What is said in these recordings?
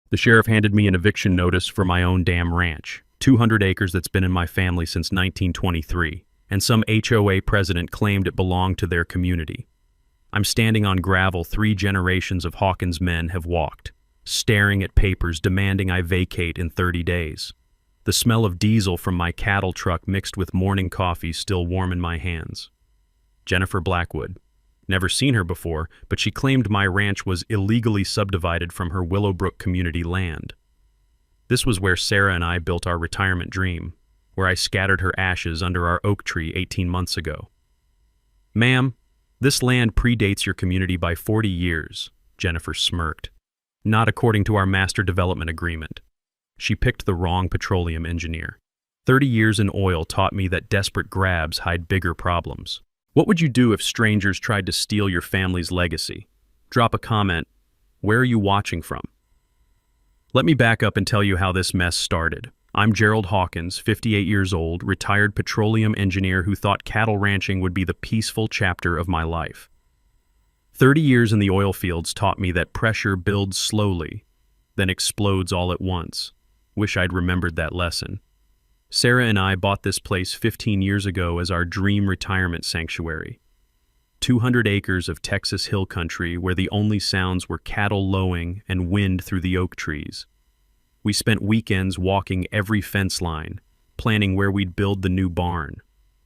The sheriff handed me an eviction notice for my own damn ranch, 200 acres that's been in my family since 1923, and some HOA president claimed it belonged to their community. I'm standing on gravel 3 generations of Hawkins men have walked, staring at papers demanding I vacate in 30 days. The smell of diesel from my cattle truck mixed with morning coffee still warm in my hands. Jennifer Blackwood. Never seen her before, but she claimed my ranch was illegally subdivided from her Willowbrook community land. This was where Sarah and I built our retirement dream, where I scattered her ashes under our oak tree 18 months ago. Ma'am, this land predates your community by 40 years, Jennifer smirked. Not according to our master development agreement. She picked the wrong petroleum engineer. 30 years in oil taught me that desperate grabs hide bigger problems. What would you do if strangers tried to steal your family's legacy? Drop a comment. Where are you watching from? Let me back up and tell you how this mess started. I'm Gerald Hawkins, 58 years old, retired petroleum engineer who thought cattle ranching would be the peaceful chapter of my life. 30 years in the oil fields taught me that pressure builds slowly, then explodes all at once. Wish I'd remembered that lesson. Sarah and I bought this place 15 years ago as our dream retirement sanctuary. 200 acres of Texas hill country where the only sounds were cattle lowing and wind through the oak trees. We spent weekends walking every fence line, planning where we'd build the new barn,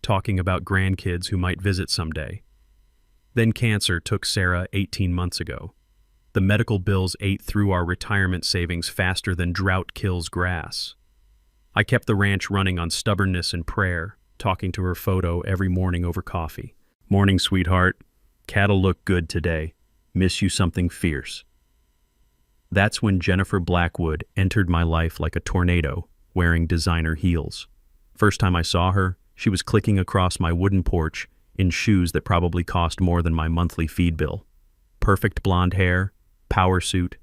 talking about grandkids who might visit someday. Then cancer took Sarah 18 months ago. The medical bills ate through our retirement savings faster than drought kills grass. I kept the ranch running on stubbornness and prayer, talking to her photo every morning over coffee. Morning, sweetheart. Cattle look good today. Miss you something fierce. That's when Jennifer Blackwood entered my life like a tornado, wearing designer heels. First time I saw her, she was clicking across my wooden porch in shoes that probably cost more than my monthly feed bill. Perfect blonde hair, power suit,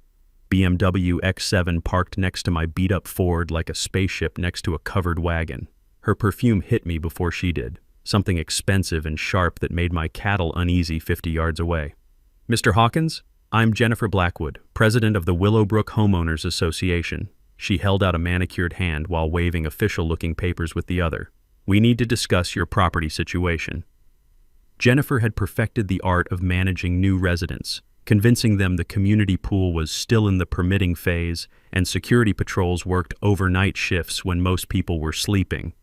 BMW X7 parked next to my beat-up Ford like a spaceship next to a covered wagon. Her perfume hit me before she did, something expensive and sharp that made my cattle uneasy 50 yards away. Mr. Hawkins, I'm Jennifer Blackwood, president of the Willowbrook Homeowners Association. She held out a manicured hand while waving official-looking papers with the other. We need to discuss your property situation. Jennifer had perfected the art of managing new residents, convincing them the community pool was still in the permitting phase and security patrols worked overnight shifts when most people were sleeping.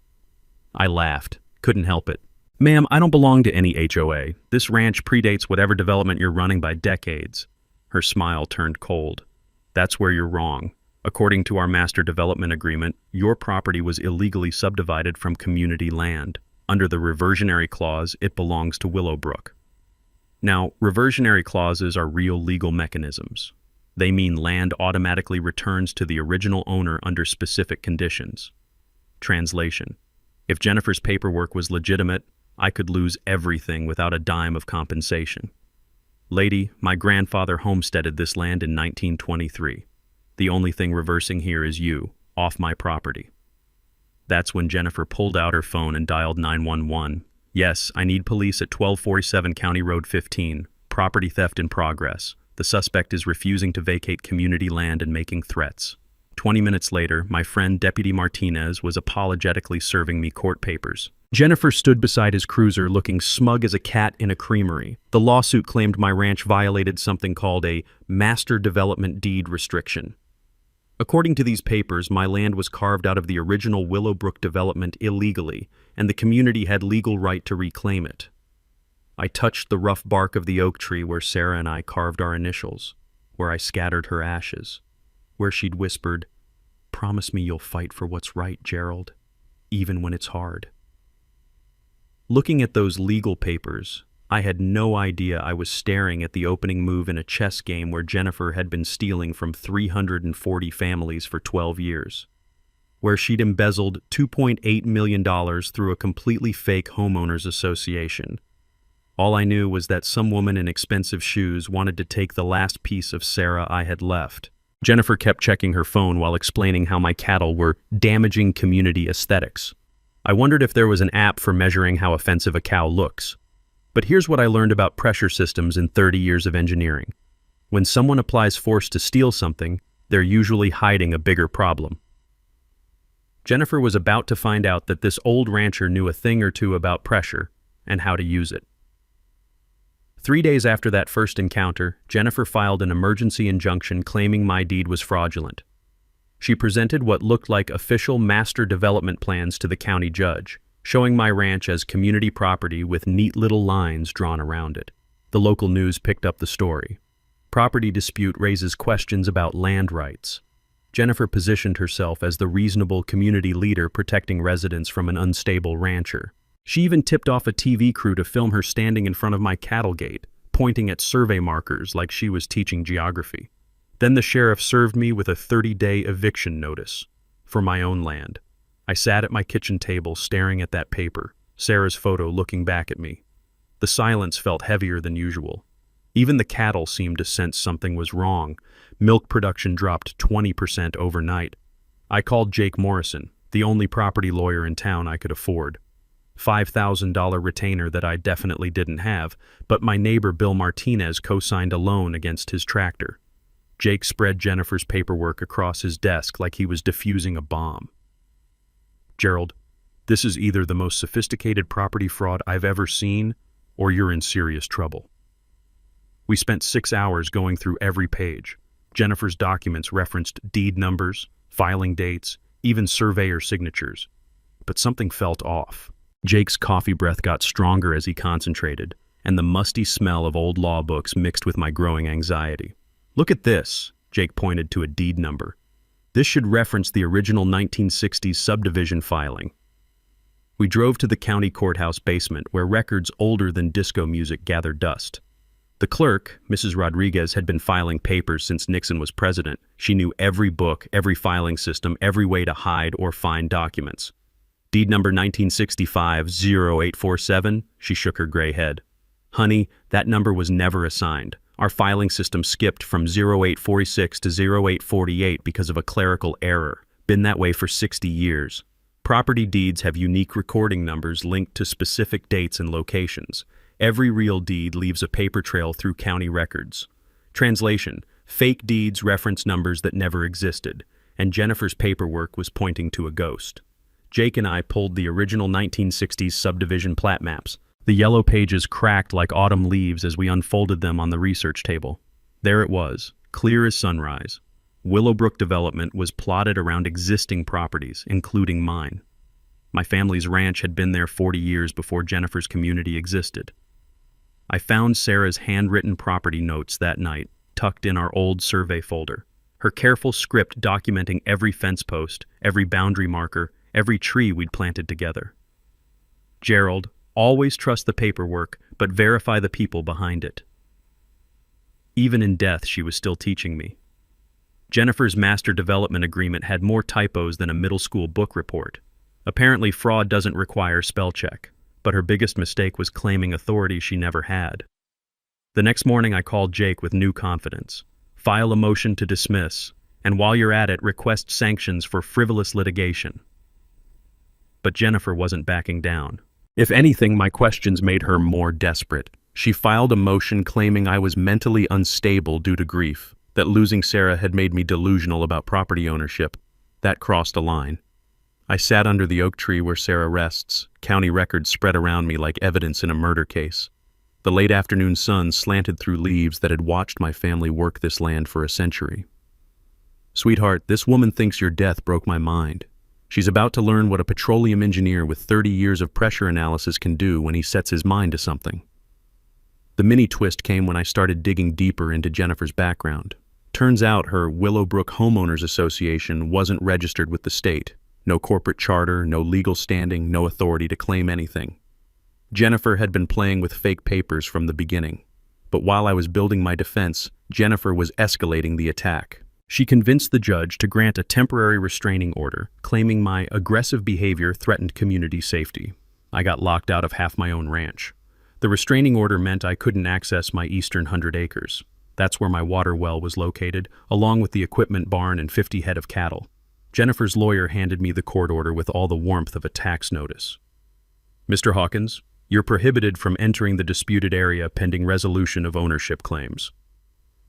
I laughed. Couldn't help it. Ma'am, I don't belong to any HOA. This ranch predates whatever development you're running by decades. Her smile turned cold. That's where you're wrong. According to our master development agreement, your property was illegally subdivided from community land. Under the reversionary clause, it belongs to Willowbrook. Now, reversionary clauses are real legal mechanisms. They mean land automatically returns to the original owner under specific conditions. Translation: if Jennifer's paperwork was legitimate, I could lose everything without a dime of compensation. Lady, my grandfather homesteaded this land in 1923. The only thing reversing here is you, off my property. That's when Jennifer pulled out her phone and dialed 911. Yes, I need police at 1247 County Road 15. Property theft in progress. The suspect is refusing to vacate community land and making threats. 20 minutes later, my friend Deputy Martinez was apologetically serving me court papers. Jennifer stood beside his cruiser looking smug as a cat in a creamery. The lawsuit claimed my ranch violated something called a master development deed restriction. According to these papers, my land was carved out of the original Willowbrook development illegally, and the community had legal right to reclaim it. I touched the rough bark of the oak tree where Sarah and I carved our initials, where I scattered her ashes, where she'd whispered, "Promise me you'll fight for what's right, Gerald, even when it's hard." Looking at those legal papers, I had no idea I was staring at the opening move in a chess game where Jennifer had been stealing from 340 families for 12 years, where she'd embezzled $2.8 million through a completely fake homeowners association. All I knew was that some woman in expensive shoes wanted to take the last piece of Sarah I had left. Jennifer kept checking her phone while explaining how my cattle were damaging community aesthetics. I wondered if there was an app for measuring how offensive a cow looks. But here's what I learned about pressure systems in 30 years of engineering. When someone applies force to steal something, They're usually hiding a bigger problem. Jennifer was about to find out that this old rancher knew a thing or two about pressure and how to use it. 3 days after that first encounter, Jennifer filed an emergency injunction claiming my deed was fraudulent. She presented what looked like official master development plans to the county judge, showing my ranch as community property with neat little lines drawn around it. The local news picked up the story. Property dispute raises questions about land rights. Jennifer positioned herself as the reasonable community leader protecting residents from an unstable rancher. She even tipped off a TV crew to film her standing in front of my cattle gate, pointing at survey markers like she was teaching geography. Then the sheriff served me with a 30-day eviction notice for my own land. I sat at my kitchen table staring at that paper, Sarah's photo looking back at me. The silence felt heavier than usual. Even the cattle seemed to sense something was wrong. Milk production dropped 20% overnight. I called Jake Morrison, the only property lawyer in town I could afford. $5,000 retainer that I definitely didn't have, but my neighbor Bill Martinez co-signed a loan against his tractor. Jake spread Jennifer's paperwork across his desk like he was defusing a bomb. "Gerald, this is either the most sophisticated property fraud I've ever seen, or you're in serious trouble." We spent 6 hours going through every page. Jennifer's documents referenced deed numbers, filing dates, even surveyor signatures. But something felt off. Jake's coffee breath got stronger as he concentrated, and the musty smell of old law books mixed with my growing anxiety. "Look at this," Jake pointed to a deed number. "This should reference the original 1960s subdivision filing." We drove to the county courthouse basement where records older than disco music gathered dust. The clerk, Mrs. Rodriguez, had been filing papers since Nixon was president. She knew every book, every filing system, every way to hide or find documents. "Deed number 1965-0847, she shook her gray head. "Honey, that number was never assigned. Our filing system skipped from 0846 to 0848 because of a clerical error. Been that way for 60 years. Property deeds have unique recording numbers linked to specific dates and locations. Every real deed leaves a paper trail through county records." Translation: fake deeds reference numbers that never existed, and Jennifer's paperwork was pointing to a ghost. Jake and I pulled the original 1960s subdivision plat maps. The yellow pages cracked like autumn leaves as we unfolded them on the research table. There it was, clear as sunrise. Willowbrook development was plotted around existing properties, including mine. My family's ranch had been there 40 years before Jennifer's community existed. I found Sarah's handwritten property notes that night, tucked in our old survey folder. Her careful script documenting every fence post, every boundary marker, every tree we'd planted together. "Gerald, always trust the paperwork, but verify the people behind it." Even in death, she was still teaching me. Jennifer's master development agreement had more typos than a middle school book report. Apparently, fraud doesn't require spell check, but her biggest mistake was claiming authority she never had. The next morning, I called Jake with new confidence. "File a motion to dismiss, and while you're at it, request sanctions for frivolous litigation." But Jennifer wasn't backing down. If anything, my questions made her more desperate. She filed a motion claiming I was mentally unstable due to grief, that losing Sarah had made me delusional about property ownership. That crossed a line. I sat under the oak tree where Sarah rests, county records spread around me like evidence in a murder case. The late afternoon sun slanted through leaves that had watched my family work this land for a century. "Sweetheart, this woman thinks your death broke my mind. She's about to learn what a petroleum engineer with 30 years of pressure analysis can do when he sets his mind to something." The mini twist came when I started digging deeper into Jennifer's background. Turns out her Willowbrook Homeowners Association wasn't registered with the state. No corporate charter, no legal standing, no authority to claim anything. Jennifer had been playing with fake papers from the beginning. But while I was building my defense, Jennifer was escalating the attack. She convinced the judge to grant a temporary restraining order, claiming my aggressive behavior threatened community safety. I got locked out of half my own ranch. The restraining order meant I couldn't access my eastern 100 acres. That's where my water well was located, along with the equipment barn and 50 head of cattle. Jennifer's lawyer handed me the court order with all the warmth of a tax notice. "Mr. Hawkins, you're prohibited from entering the disputed area pending resolution of ownership claims."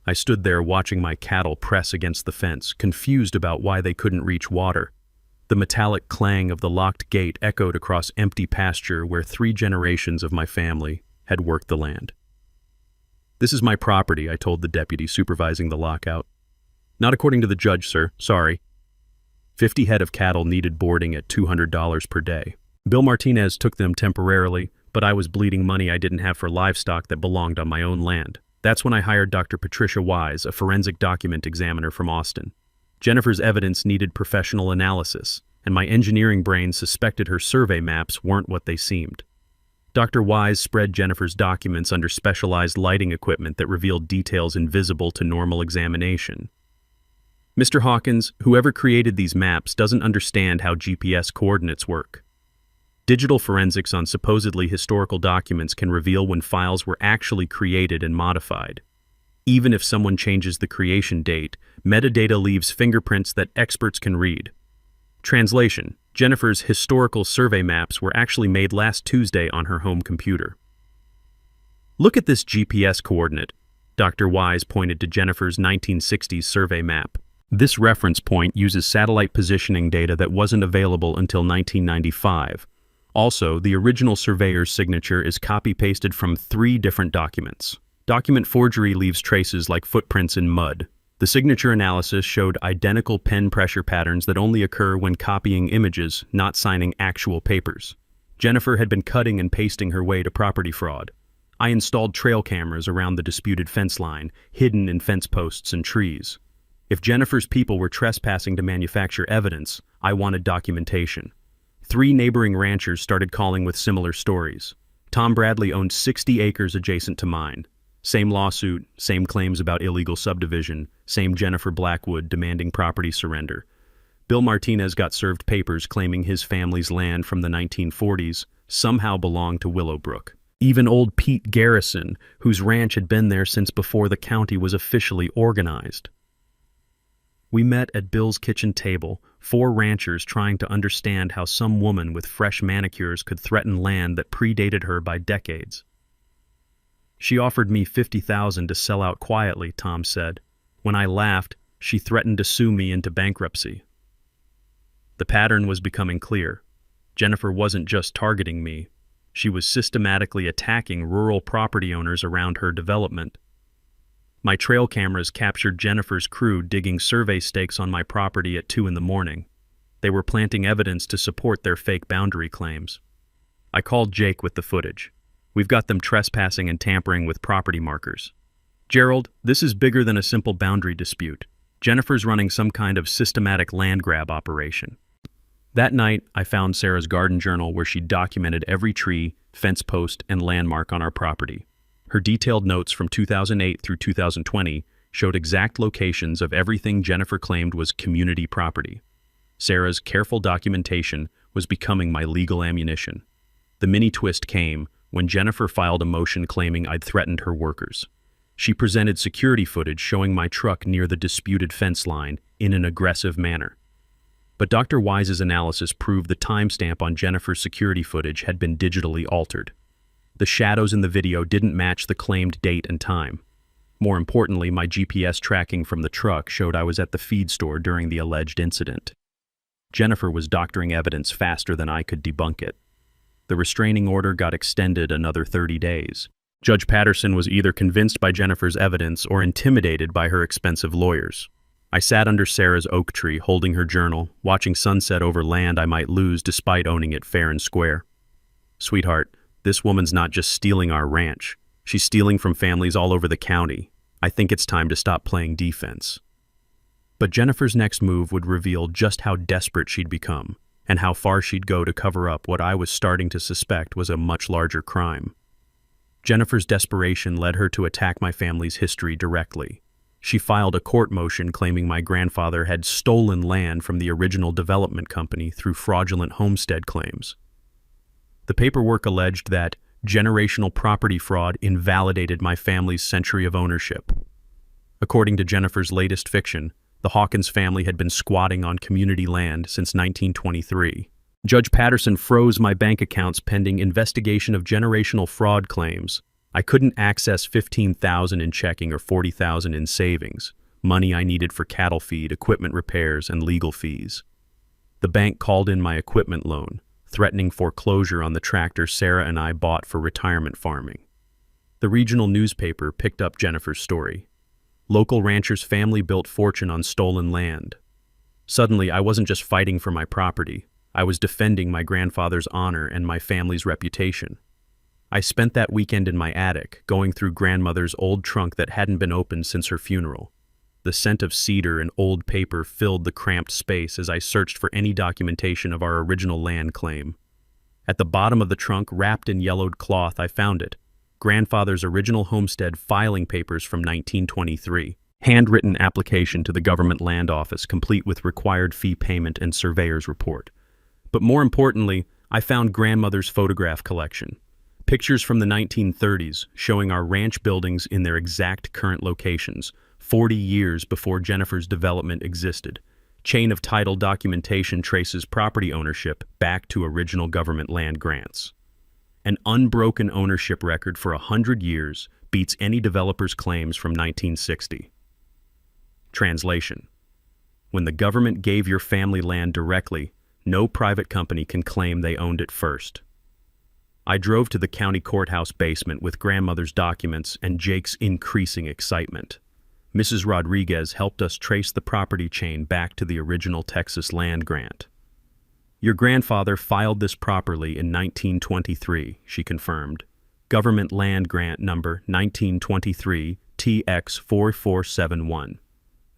I stood there watching my cattle press against the fence, confused about why they couldn't reach water. The metallic clang of the locked gate echoed across empty pasture where 3 generations of my family had worked the land. "This is my property," I told the deputy supervising the lockout. "Not according to the judge, sir. Sorry." 50 head of cattle needed boarding at $200 per day. Bill Martinez took them temporarily, but I was bleeding money I didn't have for livestock that belonged on my own land. That's when I hired Dr. Patricia Wise, a forensic document examiner from Austin. Jennifer's evidence needed professional analysis, and my engineering brain suspected her survey maps weren't what they seemed. Dr. Wise spread Jennifer's documents under specialized lighting equipment that revealed details invisible to normal examination. "Mr. Hawkins, whoever created these maps doesn't understand how GPS coordinates work. Digital forensics on supposedly historical documents can reveal when files were actually created and modified. Even if someone changes the creation date, metadata leaves fingerprints that experts can read." Translation: Jennifer's historical survey maps were actually made last Tuesday on her home computer. "Look at this GPS coordinate," Dr. Wise pointed to Jennifer's 1960s survey map. "This reference point uses satellite positioning data that wasn't available until 1995. Also, the original surveyor's signature is copy-pasted from 3 different documents. Document forgery leaves traces like footprints in mud. The signature analysis showed identical pen pressure patterns that only occur when copying images, not signing actual papers. Jennifer had been cutting and pasting her way to property fraud. I installed trail cameras around the disputed fence line, hidden in fence posts and trees. If Jennifer's people were trespassing to manufacture evidence, I wanted documentation. 3 neighboring ranchers started calling with similar stories. Tom Bradley owned 60 acres adjacent to mine. Same lawsuit, same claims about illegal subdivision, same Jennifer Blackwood demanding property surrender. Bill Martinez got served papers claiming his family's land from the 1940s somehow belonged to Willowbrook. Even old Pete Garrison, whose ranch had been there since before the county was officially organized. We met at Bill's kitchen table, 4 ranchers trying to understand how some woman with fresh manicures could threaten land that predated her by decades. "She offered me $50,000 to sell out quietly," Tom said. "When I laughed, she threatened to sue me into bankruptcy." The pattern was becoming clear. Jennifer wasn't just targeting me. She was systematically attacking rural property owners around her development. My trail cameras captured Jennifer's crew digging survey stakes on my property at 2 in the morning. They were planting evidence to support their fake boundary claims. I called Jake with the footage. "We've got them trespassing and tampering with property markers." "Gerald, this is bigger than a simple boundary dispute. Jennifer's running some kind of systematic land grab operation." That night, I found Sarah's garden journal where she documented every tree, fence post, and landmark on our property. Her detailed notes from 2008 through 2020 showed exact locations of everything Jennifer claimed was community property. Sarah's careful documentation was becoming my legal ammunition. The mini twist came when Jennifer filed a motion claiming I'd threatened her workers. She presented security footage showing my truck near the disputed fence line in an aggressive manner. But Dr. Wise's analysis proved the timestamp on Jennifer's security footage had been digitally altered. The shadows in the video didn't match the claimed date and time. More importantly, my GPS tracking from the truck showed I was at the feed store during the alleged incident. Jennifer was doctoring evidence faster than I could debunk it. The restraining order got extended another 30 days. Judge Patterson was either convinced by Jennifer's evidence or intimidated by her expensive lawyers. I sat under Sarah's oak tree, holding her journal, watching sunset over land I might lose despite owning it fair and square. "Sweetheart, this woman's not just stealing our ranch. She's stealing from families all over the county. I think it's time to stop playing defense." But Jennifer's next move would reveal just how desperate she'd become, and how far she'd go to cover up what I was starting to suspect was a much larger crime. Jennifer's desperation led her to attack my family's history directly. She filed a court motion claiming my grandfather had stolen land from the original development company through fraudulent homestead claims. The paperwork alleged that generational property fraud invalidated my family's century of ownership. According to Jennifer's latest fiction, the Hawkins family had been squatting on community land since 1923. Judge Patterson froze my bank accounts pending investigation of generational fraud claims. I couldn't access $15,000 in checking or $40,000 in savings, money I needed for cattle feed, equipment repairs, and legal fees. The bank called in my equipment loan, threatening foreclosure on the tractor Sarah and I bought for retirement farming. The regional newspaper picked up Jennifer's story. Local rancher's family built fortune on stolen land. Suddenly, I wasn't just fighting for my property. I was defending my grandfather's honor and my family's reputation. I spent that weekend in my attic, going through grandmother's old trunk that hadn't been opened since her funeral. The scent of cedar and old paper filled the cramped space as I searched for any documentation of our original land claim. At the bottom of the trunk, wrapped in yellowed cloth, I found it. Grandfather's original homestead filing papers from 1923. Handwritten application to the government land office, complete with required fee payment and surveyor's report. But more importantly, I found grandmother's photograph collection. Pictures from the 1930s showing our ranch buildings in their exact current locations, 40 years before Jennifer's development existed. Chain of title documentation traces property ownership back to original government land grants. An unbroken ownership record for 100 years beats any developer's claims from 1960. Translation: when the government gave your family land directly, no private company can claim they owned it first. I drove to the county courthouse basement with grandmother's documents and Jake's increasing excitement. Mrs. Rodriguez helped us trace the property chain back to the original Texas land grant. Your grandfather filed this properly in 1923, she confirmed. Government land grant number 1923 TX4471.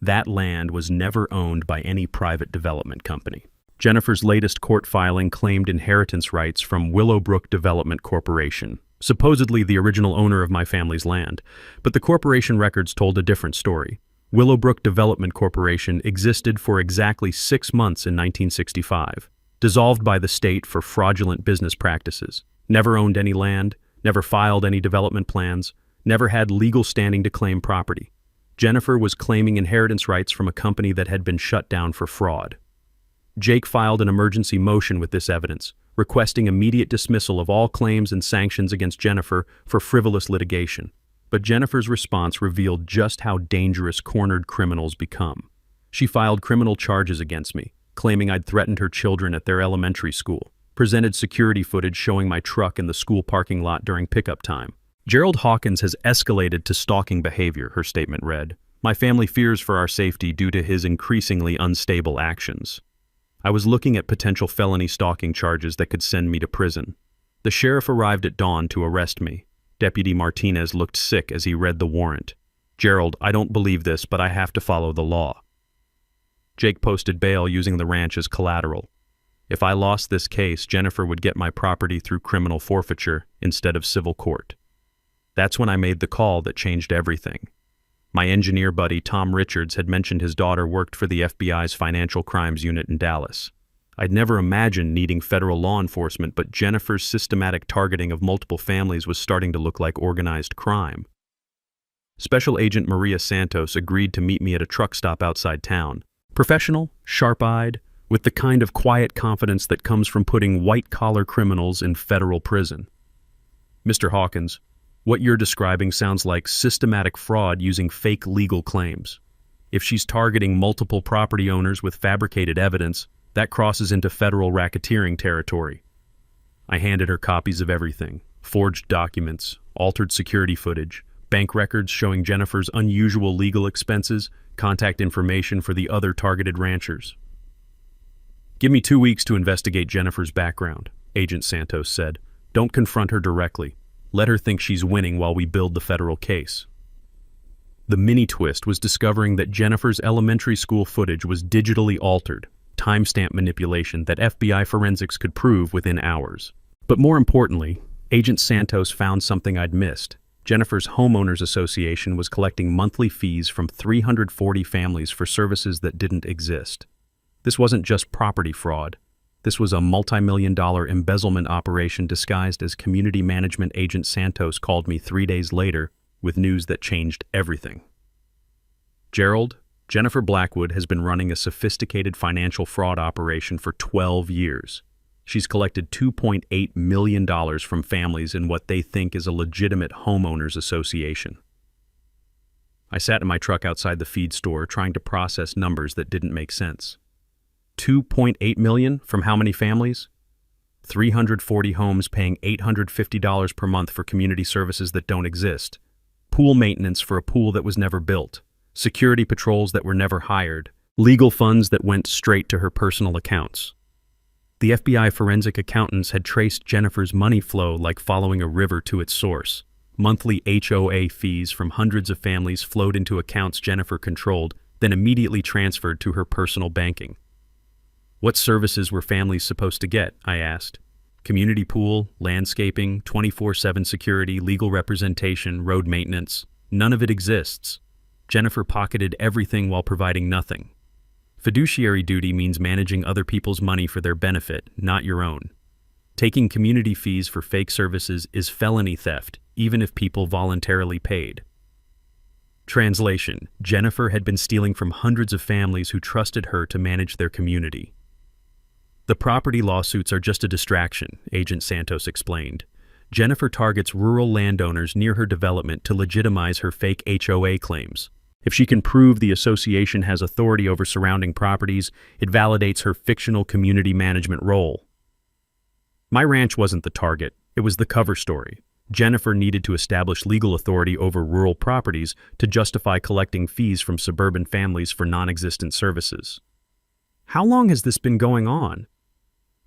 That land was never owned by any private development company. Jennifer's latest court filing claimed inheritance rights from Willowbrook Development Corporation, supposedly the original owner of my family's land, but the corporation records told a different story. Willowbrook Development Corporation existed for exactly 6 months in 1965, dissolved by the state for fraudulent business practices, never owned any land, never filed any development plans, never had legal standing to claim property. Jennifer was claiming inheritance rights from a company that had been shut down for fraud. Jake filed an emergency motion with this evidence, requesting immediate dismissal of all claims and sanctions against Jennifer for frivolous litigation. But Jennifer's response revealed just how dangerous cornered criminals become. She filed criminal charges against me, claiming I'd threatened her children at their elementary school, presented security footage showing my truck in the school parking lot during pickup time. Gerald Hawkins has escalated to stalking behavior, her statement read. My family fears for our safety due to his increasingly unstable actions. I was looking at potential felony stalking charges that could send me to prison. The sheriff arrived at dawn to arrest me. Deputy Martinez looked sick as he read the warrant. Gerald, I don't believe this, but I have to follow the law. Jake posted bail using the ranch as collateral. If I lost this case, Jennifer would get my property through criminal forfeiture instead of civil court. That's when I made the call that changed everything. My engineer buddy Tom Richards had mentioned his daughter worked for the FBI's Financial Crimes Unit in Dallas. I'd never imagined needing federal law enforcement, but Jennifer's systematic targeting of multiple families was starting to look like organized crime. Special Agent Maria Santos agreed to meet me at a truck stop outside town. Professional, sharp-eyed, with the kind of quiet confidence that comes from putting white-collar criminals in federal prison. Mr. Hawkins, what you're describing sounds like systematic fraud using fake legal claims. If she's targeting multiple property owners with fabricated evidence, that crosses into federal racketeering territory. I handed her copies of everything: forged documents, altered security footage, bank records showing Jennifer's unusual legal expenses, contact information for the other targeted ranchers. Give me 2 weeks to investigate Jennifer's background, Agent Santos said. Don't confront her directly. Let her think she's winning while we build the federal case. The mini-twist was discovering that Jennifer's elementary school footage was digitally altered, timestamp manipulation that FBI forensics could prove within hours. But more importantly, Agent Santos found something I'd missed. Jennifer's homeowners association was collecting monthly fees from 340 families for services that didn't exist. This wasn't just property fraud. This was a multi-million-dollar embezzlement operation disguised as community management. Agent Santos called me 3 days later with news that changed everything. Gerald, Jennifer Blackwood has been running a sophisticated financial fraud operation for 12 years. She's collected $2.8 million from families in what they think is a legitimate homeowners association. I sat in my truck outside the feed store trying to process numbers that didn't make sense. $2.8 million from how many families? 340 homes paying $850 per month for community services that don't exist. Pool maintenance for a pool that was never built. Security patrols that were never hired. Legal funds that went straight to her personal accounts. The FBI forensic accountants had traced Jennifer's money flow like following a river to its source. Monthly HOA fees from hundreds of families flowed into accounts Jennifer controlled, then immediately transferred to her personal banking. What services were families supposed to get? I asked. Community pool, landscaping, 24/7 security, legal representation, road maintenance. None of it exists. Jennifer pocketed everything while providing nothing. Fiduciary duty means managing other people's money for their benefit, not your own. Taking community fees for fake services is felony theft, even if people voluntarily paid. Translation: Jennifer had been stealing from hundreds of families who trusted her to manage their community. The property lawsuits are just a distraction, Agent Santos explained. Jennifer targets rural landowners near her development to legitimize her fake HOA claims. If she can prove the association has authority over surrounding properties, it validates her fictional community management role. My ranch wasn't the target, it was the cover story. Jennifer needed to establish legal authority over rural properties to justify collecting fees from suburban families for non-existent services. How long has this been going on?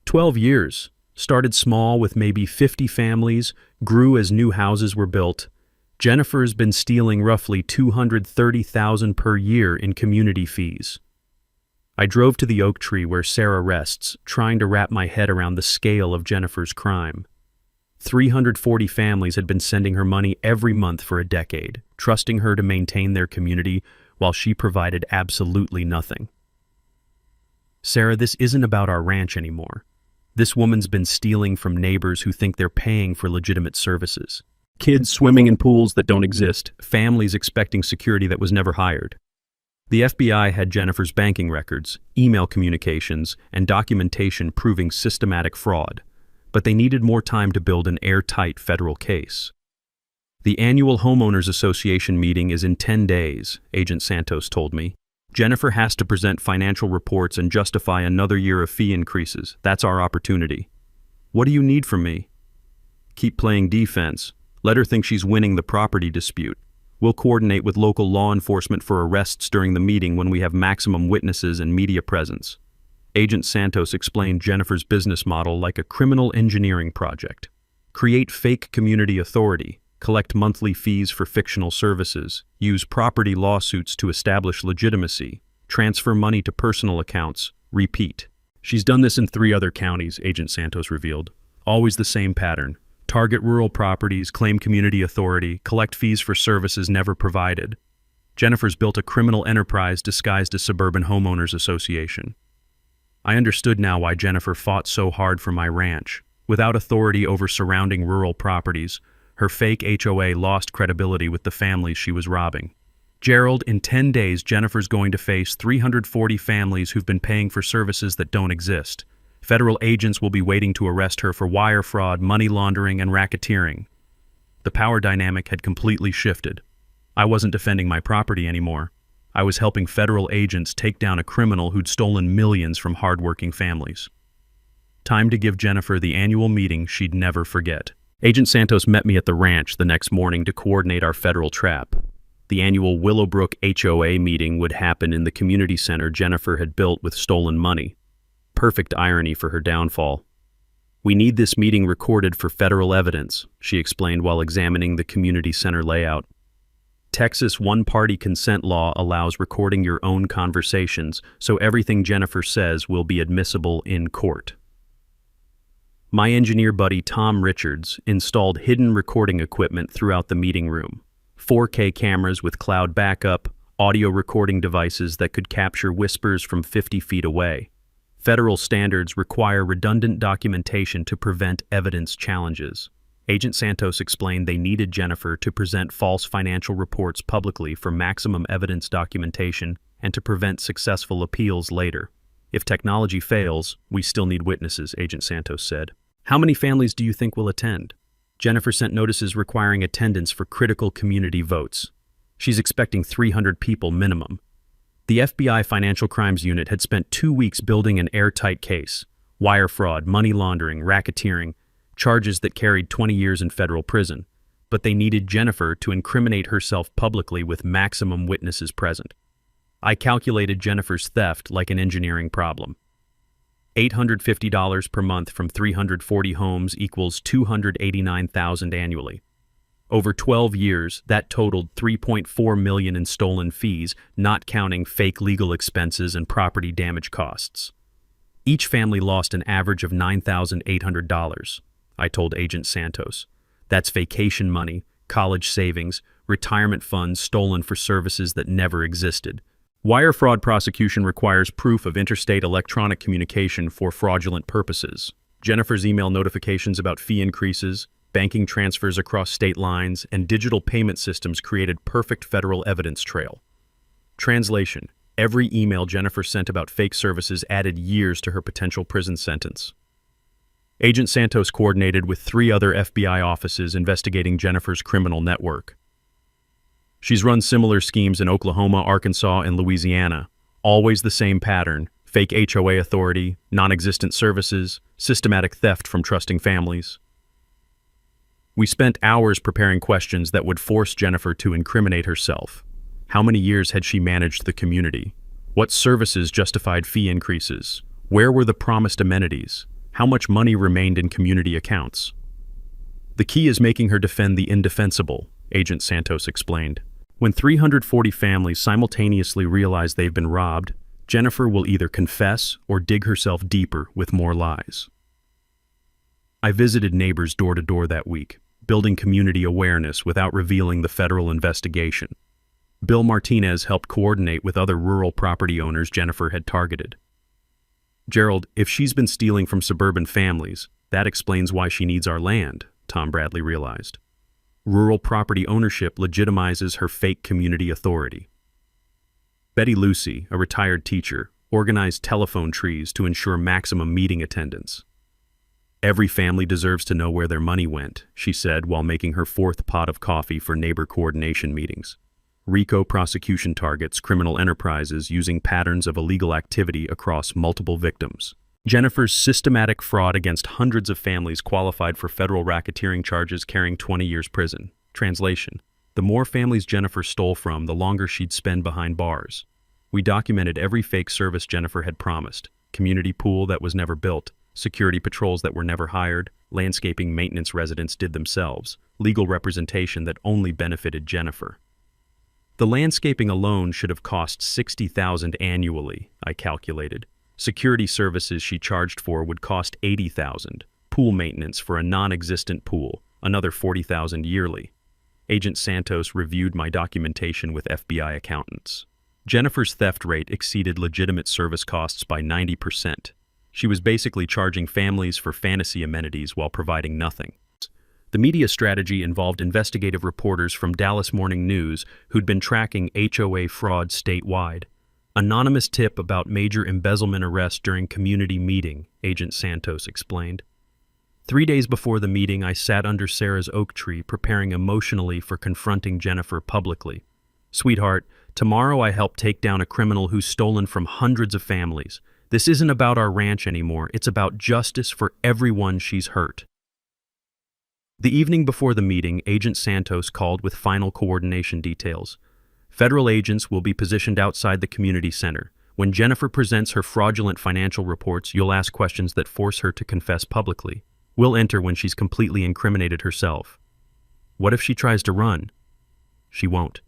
12 years. Started small with maybe 50 families, grew as new houses were built. Jennifer's been stealing roughly $230,000 per year in community fees. I drove to the oak tree where Sarah rests, trying to wrap my head around the scale of Jennifer's crime. 340 families had been sending her money every month for a decade, trusting her to maintain their community while she provided absolutely nothing. Sarah, this isn't about our ranch anymore. This woman's been stealing from neighbors who think they're paying for legitimate services. Kids swimming in pools that don't exist, families expecting security that was never hired. The FBI had Jennifer's banking records, email communications, and documentation proving systematic fraud, but they needed more time to build an airtight federal case. The annual Homeowners Association meeting is in 10 days, Agent Santos told me. Jennifer has to present financial reports and justify another year of fee increases. That's our opportunity. What do you need from me? Keep playing defense. Let her think she's winning the property dispute. We'll coordinate with local law enforcement for arrests during the meeting when we have maximum witnesses and media presence. Agent Santos explained Jennifer's business model like a criminal engineering project. Create fake community authority, collect monthly fees for fictional services, use property lawsuits to establish legitimacy, transfer money to personal accounts, repeat. She's done this in 3 other counties, Agent Santos revealed. Always the same pattern. Target rural properties, claim community authority, collect fees for services never provided. Jennifer's built a criminal enterprise disguised as Suburban Homeowners Association. I understood now why Jennifer fought so hard for my ranch. Without authority over surrounding rural properties, her fake HOA lost credibility with the families she was robbing. Gerald, in 10 days, Jennifer's going to face 340 families who've been paying for services that don't exist. Federal agents will be waiting to arrest her for wire fraud, money laundering, and racketeering. The power dynamic had completely shifted. I wasn't defending my property anymore. I was helping federal agents take down a criminal who'd stolen millions from hardworking families. Time to give Jennifer the annual meeting she'd never forget. Agent Santos met me at the ranch the next morning to coordinate our federal trap. The annual Willowbrook HOA meeting would happen in the community center Jennifer had built with stolen money. Perfect irony for her downfall. We need this meeting recorded for federal evidence, she explained while examining the community center layout. Texas one-party consent law allows recording your own conversations, so everything Jennifer says will be admissible in court. My engineer buddy Tom Richards installed hidden recording equipment throughout the meeting room. 4K cameras with cloud backup, audio recording devices that could capture whispers from 50 feet away. Federal standards require redundant documentation to prevent evidence challenges. Agent Santos explained they needed Jennifer to present false financial reports publicly for maximum evidence documentation and to prevent successful appeals later. If technology fails, we still need witnesses, Agent Santos said. How many families do you think will attend? Jennifer sent notices requiring attendance for critical community votes. She's expecting 300 people minimum. The FBI Financial Crimes Unit had spent 2 weeks building an airtight case. Wire fraud, money laundering, racketeering, charges that carried 20 years in federal prison. But they needed Jennifer to incriminate herself publicly with maximum witnesses present. I calculated Jennifer's theft like an engineering problem. $850 per month from 340 homes equals $289,000 annually. Over 12 years, that totaled $3.4 million in stolen fees, not counting fake legal expenses and property damage costs. Each family lost an average of $9,800, I told Agent Santos. That's vacation money, college savings, retirement funds stolen for services that never existed. Wire fraud prosecution requires proof of interstate electronic communication for fraudulent purposes. Jennifer's email notifications about fee increases, banking transfers across state lines, and digital payment systems created perfect federal evidence trail. Translation: every email Jennifer sent about fake services added years to her potential prison sentence. Agent Santos coordinated with 3 other FBI offices investigating Jennifer's criminal network. She's run similar schemes in Oklahoma, Arkansas, and Louisiana. Always the same pattern: fake HOA authority, non-existent services, systematic theft from trusting families. We spent hours preparing questions that would force Jennifer to incriminate herself. How many years had she managed the community? What services justified fee increases? Where were the promised amenities? How much money remained in community accounts? The key is making her defend the indefensible, Agent Santos explained. When 340 families simultaneously realize they've been robbed, Jennifer will either confess or dig herself deeper with more lies. I visited neighbors door to door that week, building community awareness without revealing the federal investigation. Bill Martinez helped coordinate with other rural property owners Jennifer had targeted. Gerald, if she's been stealing from suburban families, that explains why she needs our land, Tom Bradley realized. Rural property ownership legitimizes her fake community authority. Betty Lucy, a retired teacher, organized telephone trees to ensure maximum meeting attendance. Every family deserves to know where their money went, she said while making her 4th pot of coffee for neighbor coordination meetings. RICO prosecution targets criminal enterprises using patterns of illegal activity across multiple victims. Jennifer's systematic fraud against hundreds of families qualified for federal racketeering charges carrying 20 years prison. Translation: the more families Jennifer stole from, the longer she'd spend behind bars. We documented every fake service Jennifer had promised: community pool that was never built, security patrols that were never hired, landscaping maintenance residents did themselves, legal representation that only benefited Jennifer. The landscaping alone should have cost $60,000 annually, I calculated. Security services she charged for would cost $80,000. Pool maintenance for a non-existent pool, another $40,000 yearly. Agent Santos reviewed my documentation with FBI accountants. Jennifer's theft rate exceeded legitimate service costs by 90%. She was basically charging families for fantasy amenities while providing nothing. The media strategy involved investigative reporters from Dallas Morning News who'd been tracking HOA fraud statewide. Anonymous tip about major embezzlement arrest during community meeting, Agent Santos explained. 3 days before the meeting, I sat under Sarah's oak tree preparing emotionally for confronting Jennifer publicly. Sweetheart, tomorrow I help take down a criminal who's stolen from hundreds of families. This isn't about our ranch anymore. It's about justice for everyone she's hurt. The evening before the meeting, Agent Santos called with final coordination details. Federal agents will be positioned outside the community center. When Jennifer presents her fraudulent financial reports, you'll ask questions that force her to confess publicly. We'll enter when she's completely incriminated herself. What if she tries to run? She won't.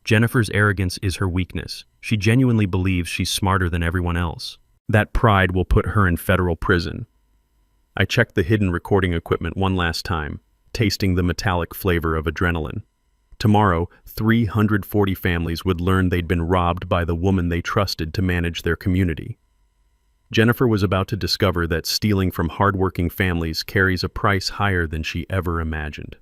Jennifer's arrogance is her weakness. She genuinely believes she's smarter than everyone else. That pride will put her in federal prison. I checked the hidden recording equipment one last time, tasting the metallic flavor of adrenaline. Tomorrow, 340 families would learn they'd been robbed by the woman they trusted to manage their community. Jennifer was about to discover that stealing from hardworking families carries a price higher than she ever imagined.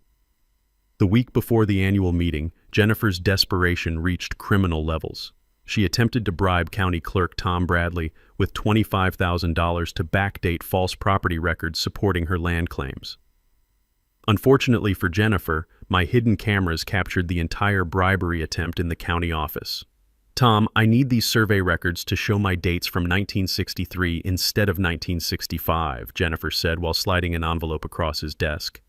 The week before the annual meeting, Jennifer's desperation reached criminal levels. She attempted to bribe County Clerk Tom Bradley with $25,000 to backdate false property records supporting her land claims. Unfortunately for Jennifer, my hidden cameras captured the entire bribery attempt in the county office. "Tom, I need these survey records to show my dates from 1963 instead of 1965, Jennifer said while sliding an envelope across his desk.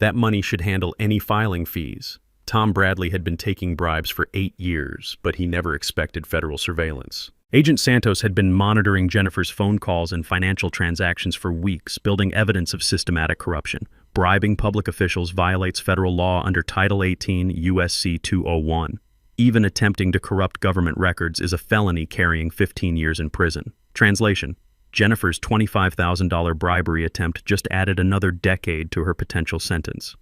That money should handle any filing fees. Tom Bradley had been taking bribes for 8 years, but he never expected federal surveillance. Agent Santos had been monitoring Jennifer's phone calls and financial transactions for weeks, building evidence of systematic corruption. Bribing public officials violates federal law under Title 18 U.S.C. 201. Even attempting to corrupt government records is a felony carrying 15 years in prison. Translation: Jennifer's $25,000 bribery attempt just added another decade to her potential sentence.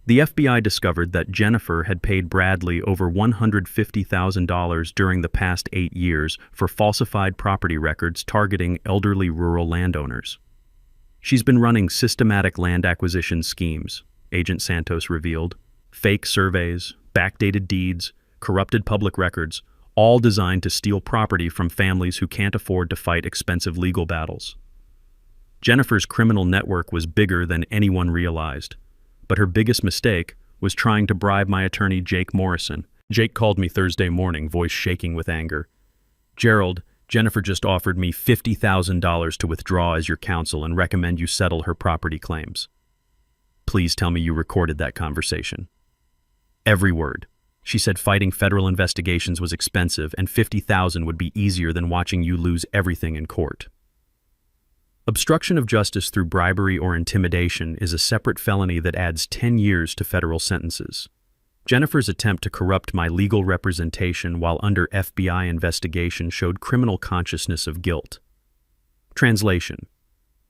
The FBI discovered that Jennifer had paid Bradley over $150,000 during the past 8 years for falsified property records targeting elderly rural landowners. She's been running systematic land acquisition schemes, Agent Santos revealed. Fake surveys, backdated deeds, corrupted public records, all designed to steal property from families who can't afford to fight expensive legal battles. Jennifer's criminal network was bigger than anyone realized. But her biggest mistake was trying to bribe my attorney Jake Morrison. Jake called me Thursday morning, voice shaking with anger. "Gerald, Jennifer just offered me $50,000 to withdraw as your counsel and recommend you settle her property claims. Please tell me you recorded that conversation." Every word. She said fighting federal investigations was expensive and $50,000 would be easier than watching you lose everything in court. Obstruction of justice through bribery or intimidation is a separate felony that adds 10 years to federal sentences. Jennifer's attempt to corrupt my legal representation while under FBI investigation showed criminal consciousness of guilt. Translation: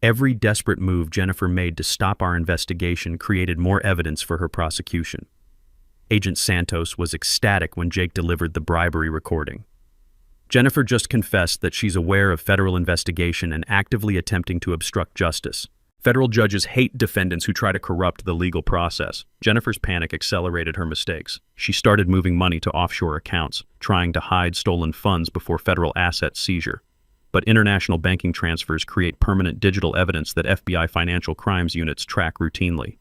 Every desperate move Jennifer made to stop our investigation created more evidence for her prosecution. Agent Santos was ecstatic when Jake delivered the bribery recording. Jennifer just confessed that she's aware of federal investigation and actively attempting to obstruct justice. Federal judges hate defendants who try to corrupt the legal process. Jennifer's panic accelerated her mistakes. She started moving money to offshore accounts, trying to hide stolen funds before federal asset seizure. But international banking transfers create permanent digital evidence that FBI financial crimes units track routinely.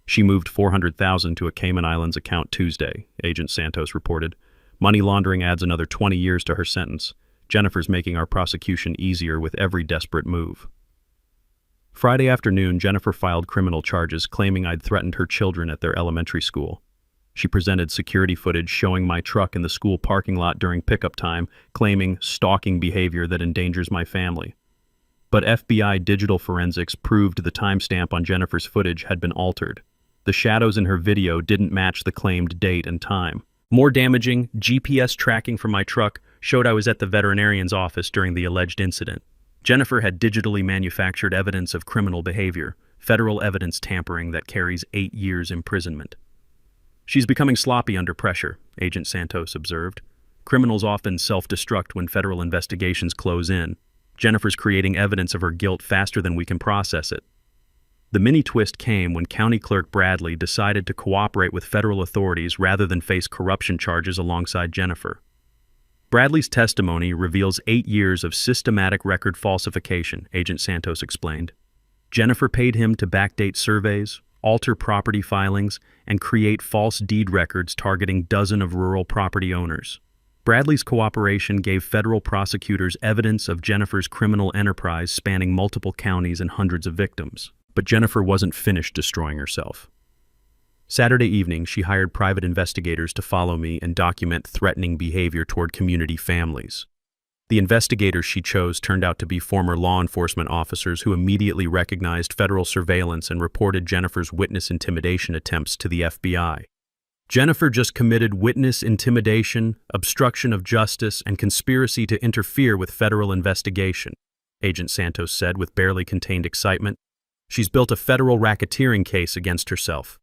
She moved $400,000 to a Cayman Islands account Tuesday, Agent Santos reported. Money laundering adds another 20 years to her sentence. Jennifer's making our prosecution easier with every desperate move. Friday afternoon, Jennifer filed criminal charges claiming I'd threatened her children at their elementary school. She presented security footage showing my truck in the school parking lot during pickup time, claiming stalking behavior that endangers my family. But FBI digital forensics proved the timestamp on Jennifer's footage had been altered. The shadows in her video didn't match the claimed date and time. More damaging, GPS tracking from my truck showed I was at the veterinarian's office during the alleged incident. Jennifer had digitally manufactured evidence of criminal behavior, federal evidence tampering that carries 8 years imprisonment. She's becoming sloppy under pressure, Agent Santos observed. Criminals often self-destruct when federal investigations close in. Jennifer's creating evidence of her guilt faster than we can process it. The mini-twist came when County Clerk Bradley decided to cooperate with federal authorities rather than face corruption charges alongside Jennifer. Bradley's testimony reveals 8 years of systematic record falsification, Agent Santos explained. Jennifer paid him to backdate surveys, alter property filings, and create false deed records targeting dozens of rural property owners. Bradley's cooperation gave federal prosecutors evidence of Jennifer's criminal enterprise spanning multiple counties and hundreds of victims. But Jennifer wasn't finished destroying herself. Saturday evening, she hired private investigators to follow me and document threatening behavior toward community families. The investigators she chose turned out to be former law enforcement officers who immediately recognized federal surveillance and reported Jennifer's witness intimidation attempts to the FBI. Jennifer just committed witness intimidation, obstruction of justice, and conspiracy to interfere with federal investigation, Agent Santos said with barely contained excitement. She's built a federal racketeering case against herself.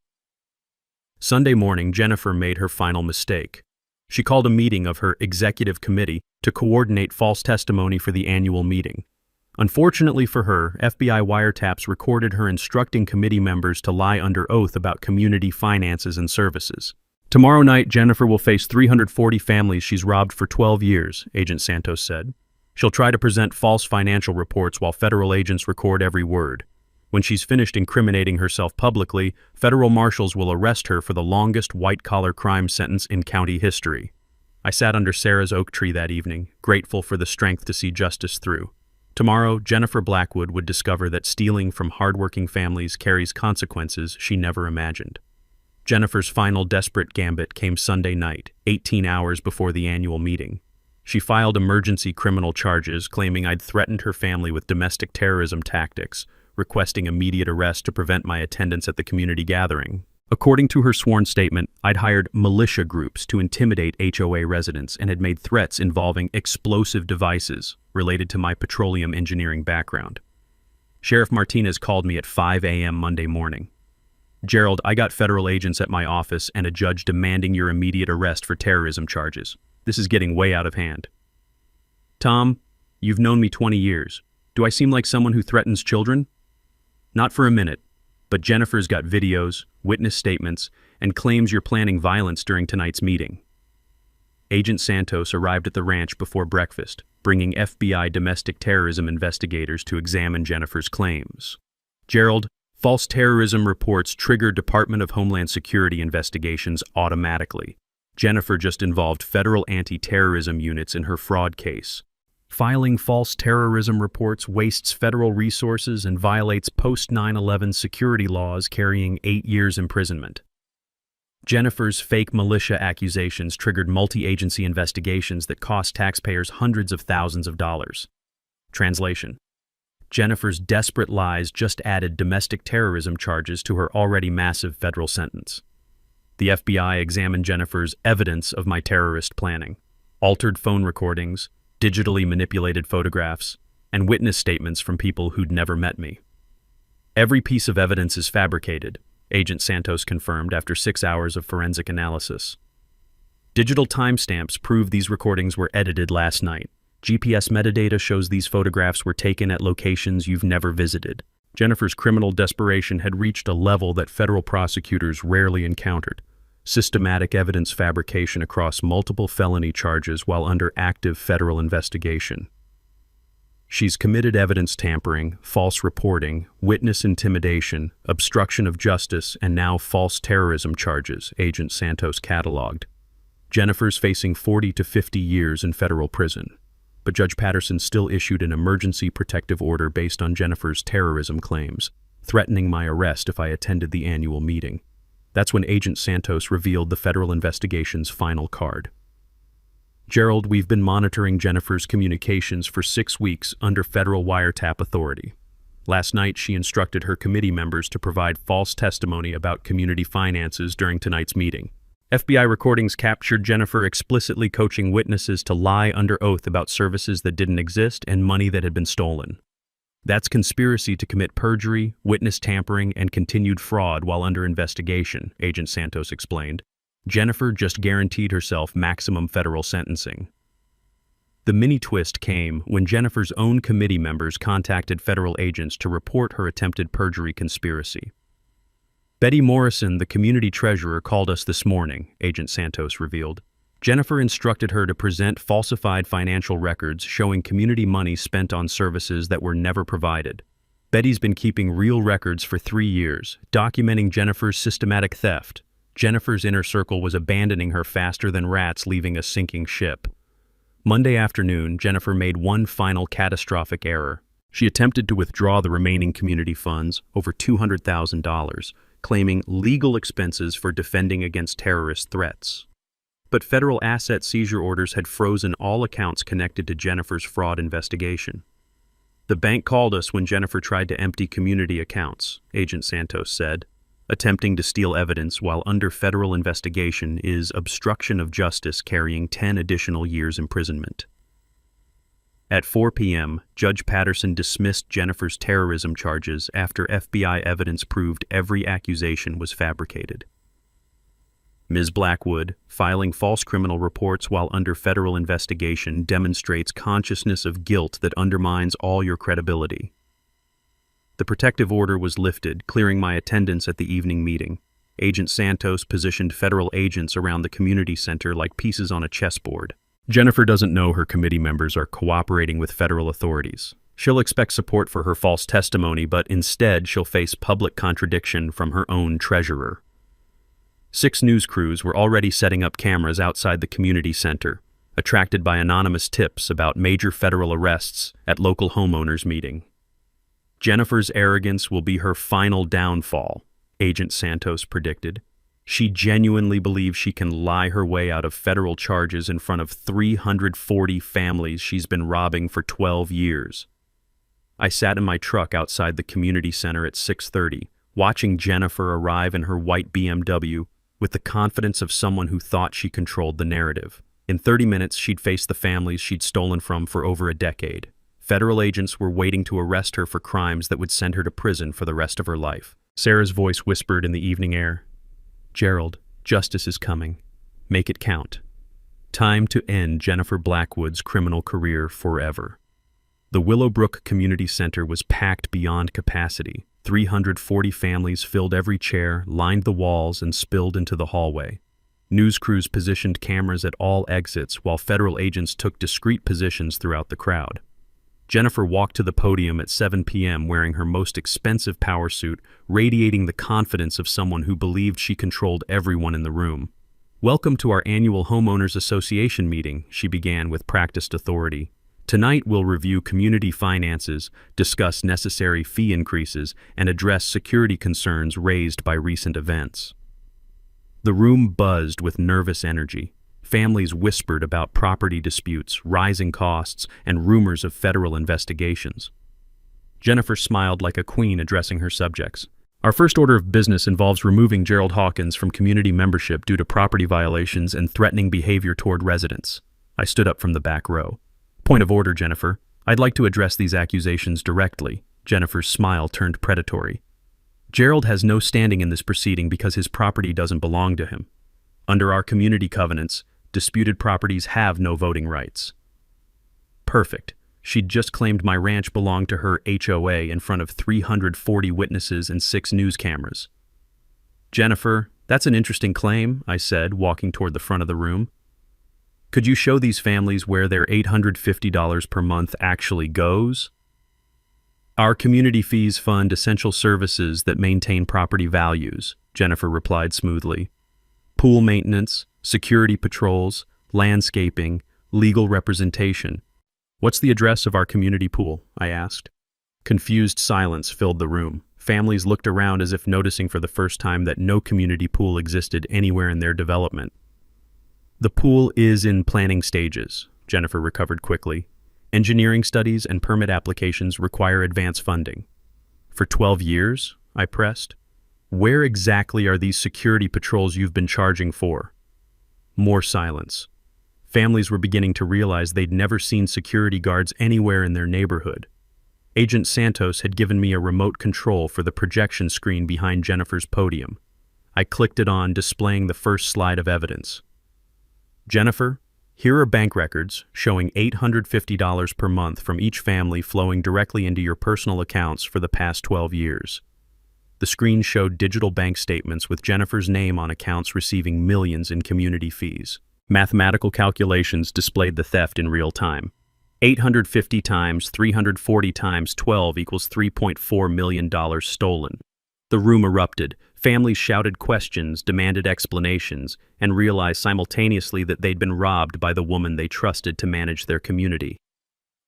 Sunday morning, Jennifer made her final mistake. She called a meeting of her executive committee to coordinate false testimony for the annual meeting. Unfortunately for her, FBI wiretaps recorded her instructing committee members to lie under oath about community finances and services. Tomorrow night, Jennifer will face 340 families she's robbed for 12 years, Agent Santos said. She'll try to present false financial reports while federal agents record every word. When she's finished incriminating herself publicly, federal marshals will arrest her for the longest white-collar crime sentence in county history. I sat under Sarah's oak tree that evening, grateful for the strength to see justice through. Tomorrow, Jennifer Blackwood would discover that stealing from hardworking families carries consequences she never imagined. Jennifer's final desperate gambit came Sunday night, 18 hours before the annual meeting. She filed emergency criminal charges claiming I'd threatened her family with domestic terrorism tactics, requesting immediate arrest to prevent my attendance at the community gathering. According to her sworn statement, I'd hired militia groups to intimidate HOA residents and had made threats involving explosive devices related to my petroleum engineering background. Sheriff Martinez called me at 5 a.m. Monday morning. "Gerald, I got federal agents at my office and a judge demanding your immediate arrest for terrorism charges. This is getting way out of hand." "Tom, you've known me 20 years. Do I seem like someone who threatens children?" "Not for a minute, but Jennifer's got videos, witness statements, and claims you're planning violence during tonight's meeting." Agent Santos arrived at the ranch before breakfast, bringing FBI domestic terrorism investigators to examine Jennifer's claims. "Gerald, false terrorism reports trigger Department of Homeland Security investigations automatically. Jennifer just involved federal anti-terrorism units in her fraud case. Filing false terrorism reports wastes federal resources and violates post-9/11 security laws carrying 8 years imprisonment." Jennifer's fake militia accusations triggered multi-agency investigations that cost taxpayers hundreds of thousands of dollars. Translation: Jennifer's desperate lies just added domestic terrorism charges to her already massive federal sentence. The FBI examined Jennifer's evidence of my terrorist planning: altered phone recordings, digitally manipulated photographs, and witness statements from people who'd never met me. "Every piece of evidence is fabricated," Agent Santos confirmed after 6 hours of forensic analysis. "Digital timestamps prove these recordings were edited last night. GPS metadata shows these photographs were taken at locations you've never visited." Jennifer's criminal desperation had reached a level that federal prosecutors rarely encountered: systematic evidence fabrication across multiple felony charges while under active federal investigation. She's committed evidence tampering, false reporting, witness intimidation, obstruction of justice, and now false terrorism charges, Agent Santos cataloged. Jennifer's facing 40 to 50 years in federal prison, but Judge Patterson still issued an emergency protective order based on Jennifer's terrorism claims, threatening my arrest if I attended the annual meeting. That's when Agent Santos revealed the federal investigation's final card. "Gerald, we've been monitoring Jennifer's communications for 6 weeks under federal wiretap authority. Last night, she instructed her committee members to provide false testimony about community finances during tonight's meeting. FBI recordings captured Jennifer explicitly coaching witnesses to lie under oath about services that didn't exist and money that had been stolen. That's conspiracy to commit perjury, witness tampering, and continued fraud while under investigation," Agent Santos explained. "Jennifer just guaranteed herself maximum federal sentencing." The mini-twist came when Jennifer's own committee members contacted federal agents to report her attempted perjury conspiracy. "Betty Morrison, the community treasurer, called us this morning," Agent Santos revealed. "Jennifer instructed her to present falsified financial records showing community money spent on services that were never provided. Betty's been keeping real records for 3 years, documenting Jennifer's systematic theft. Jennifer's inner circle was abandoning her faster than rats leaving a sinking ship." Monday afternoon, Jennifer made one final catastrophic error. She attempted to withdraw the remaining community funds, over $200,000, claiming legal expenses for defending against terrorist threats. But federal asset seizure orders had frozen all accounts connected to Jennifer's fraud investigation. "The bank called us when Jennifer tried to empty community accounts," Agent Santos said. "Attempting to steal evidence while under federal investigation is obstruction of justice carrying 10 additional years imprisonment." At 4 p.m., Judge Patterson dismissed Jennifer's terrorism charges after FBI evidence proved every accusation was fabricated. Ms. Blackwood, filing false criminal reports while under federal investigation demonstrates consciousness of guilt that undermines all your credibility. The protective order was lifted, clearing my attendance at the evening meeting. Agent Santos positioned federal agents around the community center like pieces on a chessboard. Jennifer doesn't know her committee members are cooperating with federal authorities. She'll expect support for her false testimony, but instead she'll face public contradiction from her own treasurer. 6 news crews were already setting up cameras outside the community center, attracted by anonymous tips about major federal arrests at local homeowners meeting. Jennifer's arrogance will be her final downfall, Agent Santos predicted. She genuinely believes she can lie her way out of federal charges in front of 340 families she's been robbing for 12 years. I sat in my truck outside the community center at 6:30, watching Jennifer arrive in her white BMW with the confidence of someone who thought she controlled the narrative. In 30 minutes, she'd face the families she'd stolen from for over a decade. Federal agents were waiting to arrest her for crimes that would send her to prison for the rest of her life. Sarah's voice whispered in the evening air, "Gerald, justice is coming. Make it count." Time to end Jennifer Blackwood's criminal career forever. The Willowbrook Community Center was packed beyond capacity. 340 families filled every chair, lined the walls, and spilled into the hallway. News crews positioned cameras at all exits, while federal agents took discreet positions throughout the crowd. Jennifer walked to the podium at 7 p.m. wearing her most expensive power suit, radiating the confidence of someone who believed she controlled everyone in the room. "Welcome to our annual Homeowners Association meeting," she began with practiced authority. "Tonight we'll review community finances, discuss necessary fee increases, and address security concerns raised by recent events." The room buzzed with nervous energy. Families whispered about property disputes, rising costs, and rumors of federal investigations. Jennifer smiled like a queen addressing her subjects. "Our first order of business involves removing Gerald Hawkins from community membership due to property violations and threatening behavior toward residents." I stood up from the back row. "Point of order, Jennifer. I'd like to address these accusations directly." Jennifer's smile turned predatory. "Gerald has no standing in this proceeding because his property doesn't belong to him. Under our community covenants, disputed properties have no voting rights." Perfect. She'd just claimed my ranch belonged to her HOA in front of 340 witnesses and 6 news cameras. "Jennifer, that's an interesting claim," I said, walking toward the front of the room. "Could you show these families where their $850 per month actually goes?" "Our community fees fund essential services that maintain property values," Jennifer replied smoothly. "Pool maintenance, security patrols, landscaping, legal representation." "What's the address of our community pool?" I asked. Confused silence filled the room. Families looked around as if noticing for the first time that no community pool existed anywhere in their development. "The pool is in planning stages," Jennifer recovered quickly. "Engineering studies and permit applications require advance funding." "For 12 years?" I pressed. "Where exactly are these security patrols you've been charging for?" More silence. Families were beginning to realize they'd never seen security guards anywhere in their neighborhood. Agent Santos had given me a remote control for the projection screen behind Jennifer's podium. I clicked it on, displaying the first slide of evidence. "Jennifer, here are bank records showing $850 per month from each family flowing directly into your personal accounts for the past 12 years. The screen showed digital bank statements with Jennifer's name on accounts receiving millions in community fees. Mathematical calculations displayed the theft in real time. 850 times 340 times 12 equals $3.4 million stolen. The room erupted. Families shouted questions, demanded explanations, and realized simultaneously that they'd been robbed by the woman they trusted to manage their community.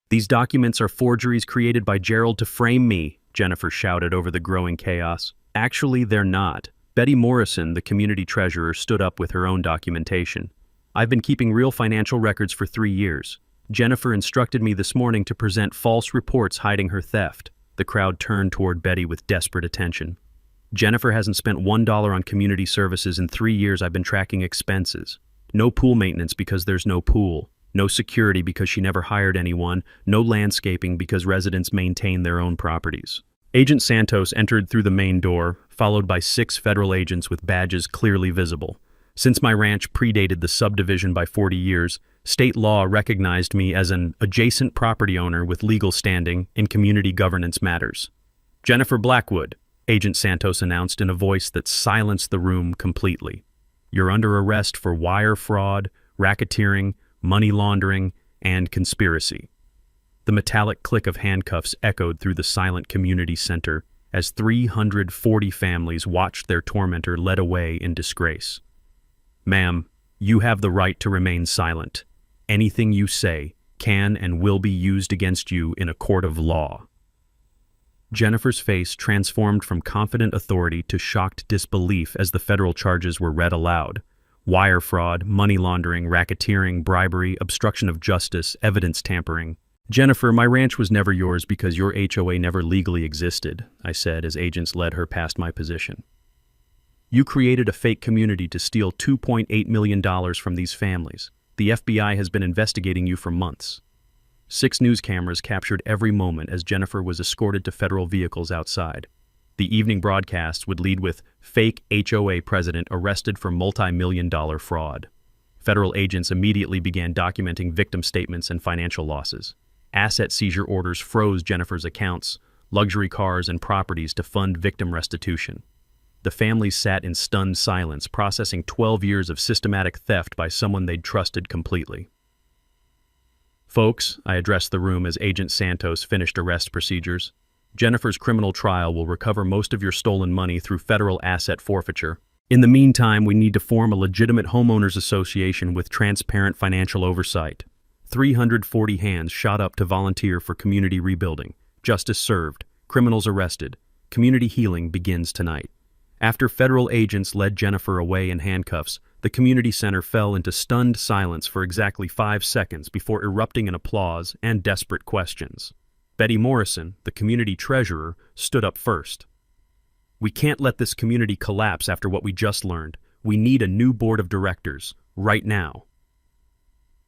"These documents are forgeries created by Gerald to frame me," Jennifer shouted over the growing chaos. "Actually, they're not." Betty Morrison, the community treasurer, stood up with her own documentation. "I've been keeping real financial records for 3 years. Jennifer instructed me this morning to present false reports hiding her theft." The crowd turned toward Betty with desperate attention. "Jennifer hasn't spent $1 on community services in 3 years. I've been tracking expenses. No pool maintenance because there's no pool. No security because she never hired anyone. No landscaping because residents maintain their own properties." Agent Santos entered through the main door, followed by 6 federal agents with badges clearly visible. Since my ranch predated the subdivision by 40 years, state law recognized me as an adjacent property owner with legal standing in community governance matters. "Jennifer Blackwood, Agent Santos announced in a voice that silenced the room completely. You're under arrest for wire fraud, racketeering, money laundering, and conspiracy. The metallic click of handcuffs echoed through the silent community center as 340 families watched their tormentor led away in disgrace. Ma'am, you have the right to remain silent. Anything you say can and will be used against you in a court of law. Jennifer's face transformed from confident authority to shocked disbelief as the federal charges were read aloud. Wire fraud, money laundering, racketeering, bribery, obstruction of justice, evidence tampering. Jennifer, my ranch was never yours because your HOA never legally existed, I said as agents led her past my position. You created a fake community to steal $2.8 million from these families. The FBI has been investigating you for months. 6 news cameras captured every moment as Jennifer was escorted to federal vehicles outside. The evening broadcasts would lead with fake HOA president arrested for multi-million-dollar fraud. Federal agents immediately began documenting victim statements and financial losses. Asset seizure orders froze Jennifer's accounts, luxury cars, and properties to fund victim restitution. The families sat in stunned silence, processing 12 years of systematic theft by someone they'd trusted completely. Folks, I addressed the room as Agent Santos finished arrest procedures. Jennifer's criminal trial will recover most of your stolen money through federal asset forfeiture. In the meantime, we need to form a legitimate homeowners association with transparent financial oversight. 340 hands shot up to volunteer for community rebuilding. Justice served. Criminals arrested. Community healing begins tonight. After federal agents led Jennifer away in handcuffs, the community center fell into stunned silence for exactly 5 seconds before erupting in applause and desperate questions. Betty Morrison, the community treasurer, stood up first. We can't let this community collapse after what we just learned. We need a new board of directors, right now.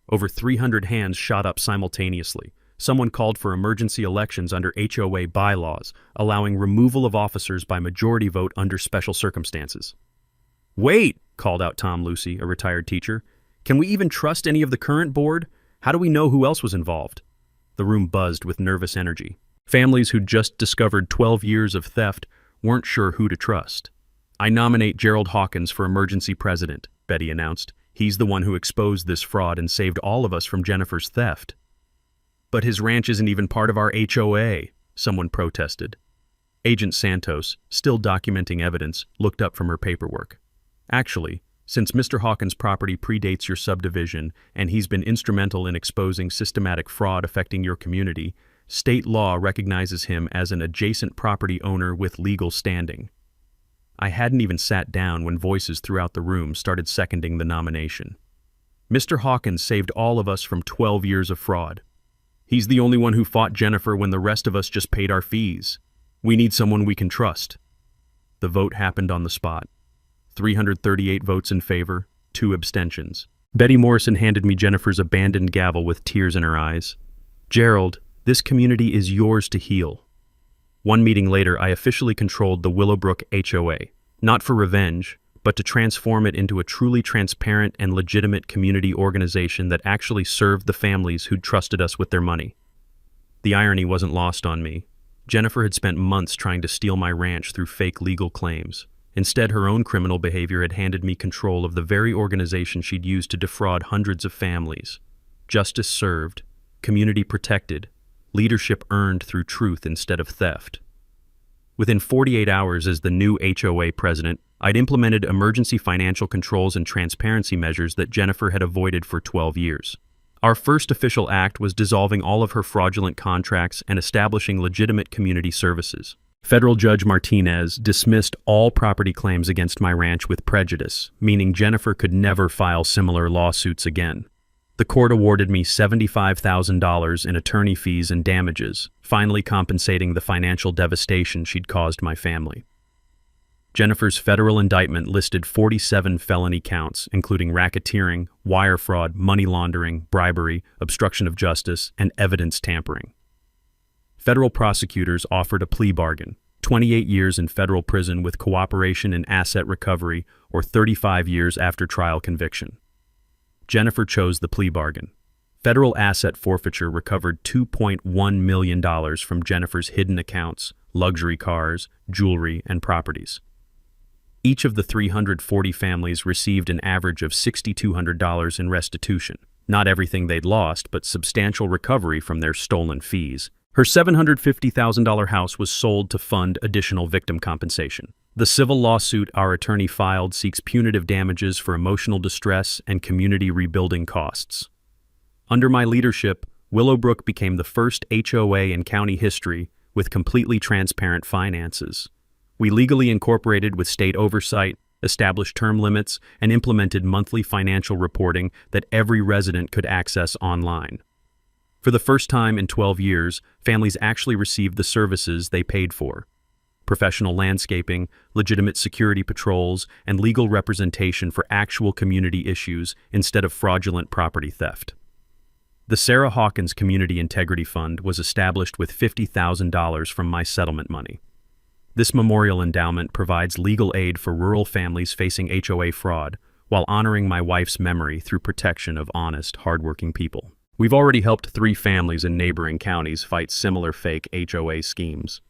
Over 300 hands shot up simultaneously. Someone called for emergency elections under HOA bylaws, allowing removal of officers by majority vote under special circumstances. Wait, called out Tom Lucy, a retired teacher. Can we even trust any of the current board? How do we know who else was involved? The room buzzed with nervous energy. Families who'd just discovered 12 years of theft weren't sure who to trust. I nominate Gerald Hawkins for emergency president, Betty announced. He's the one who exposed this fraud and saved all of us from Jennifer's theft. But his ranch isn't even part of our HOA, someone protested. Agent Santos, still documenting evidence, looked up from her paperwork. Actually, since Mr. Hawkins' property predates your subdivision and he's been instrumental in exposing systematic fraud affecting your community, state law recognizes him as an adjacent property owner with legal standing. I hadn't even sat down when voices throughout the room started seconding the nomination. Mr. Hawkins saved all of us from 12 years of fraud. He's the only one who fought Jennifer when the rest of us just paid our fees. We need someone we can trust. The vote happened on the spot. 338 votes in favor, 2 abstentions. Betty Morrison handed me Jennifer's abandoned gavel with tears in her eyes. Gerald, this community is yours to heal. 1 meeting later, I officially controlled the Willowbrook HOA, not for revenge, but to transform it into a truly transparent and legitimate community organization that actually served the families who'd trusted us with their money. The irony wasn't lost on me. Jennifer had spent months trying to steal my ranch through fake legal claims. Instead, her own criminal behavior had handed me control of the very organization she'd used to defraud hundreds of families. Justice served, community protected, leadership earned through truth instead of theft. Within 48 hours as the new HOA president, I'd implemented emergency financial controls and transparency measures that Jennifer had avoided for 12 years. Our first official act was dissolving all of her fraudulent contracts and establishing legitimate community services. Federal Judge Martinez dismissed all property claims against my ranch with prejudice, meaning Jennifer could never file similar lawsuits again. The court awarded me $75,000 in attorney fees and damages, finally compensating the financial devastation she'd caused my family. Jennifer's federal indictment listed 47 felony counts, including racketeering, wire fraud, money laundering, bribery, obstruction of justice, and evidence tampering. Federal prosecutors offered a plea bargain, 28 years in federal prison with cooperation in asset recovery, or 35 years after trial conviction. Jennifer chose the plea bargain. Federal asset forfeiture recovered $2.1 million from Jennifer's hidden accounts, luxury cars, jewelry, and properties. Each of the 340 families received an average of $6,200 in restitution. Not everything they'd lost, but substantial recovery from their stolen fees. Her $750,000 house was sold to fund additional victim compensation. The civil lawsuit our attorney filed seeks punitive damages for emotional distress and community rebuilding costs. Under my leadership, Willowbrook became the first HOA in county history with completely transparent finances. We legally incorporated with state oversight, established term limits, and implemented monthly financial reporting that every resident could access online. For the first time in 12 years, families actually received the services they paid for: professional landscaping, legitimate security patrols, and legal representation for actual community issues instead of fraudulent property theft. The Sarah Hawkins Community Integrity Fund was established with $50,000 from my settlement money. This memorial endowment provides legal aid for rural families facing HOA fraud while honoring my wife's memory through protection of honest, hardworking people. We've already helped 3 families in neighboring counties fight similar fake HOA schemes.